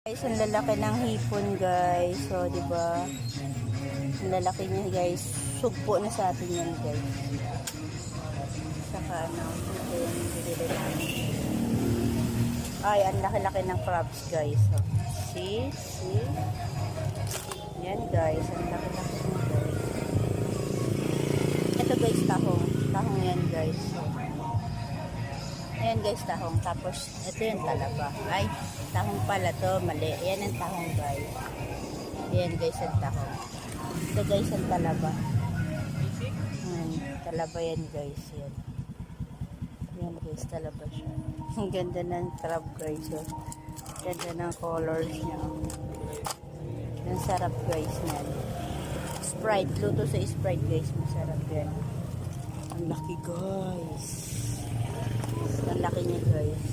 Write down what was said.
Guys, ang lalaki ng hipon, guys. So, di ba? Ang lalaki niya, guys. Sugpo na sa atin yan, guys. Saka, ano, ito yung nililito namin. Ay, ang laki-laki ng crabs, guys. So, see? Yan, guys. Ang laki-laki ng guys. Ito, guys, tahong. Tahong yan, guys. Ayan, guys, tahong. Tapos, ito yung talaba. Ay, tahong pala to, mali. Ayan ang tahong, guys. Ayan, guys, ang tahong. Ito, guys, ang talaba. Ayan, talaba yan, guys. Ayan. Ayan, guys, talaba siya. Ang ganda ng crab, guys. Oh. Ganda ng colors niya. Ang sarap, guys, na. Sprite. Luto sa Sprite, guys. Masarap yan. Ang laki, guys. Ang laki niya, guys.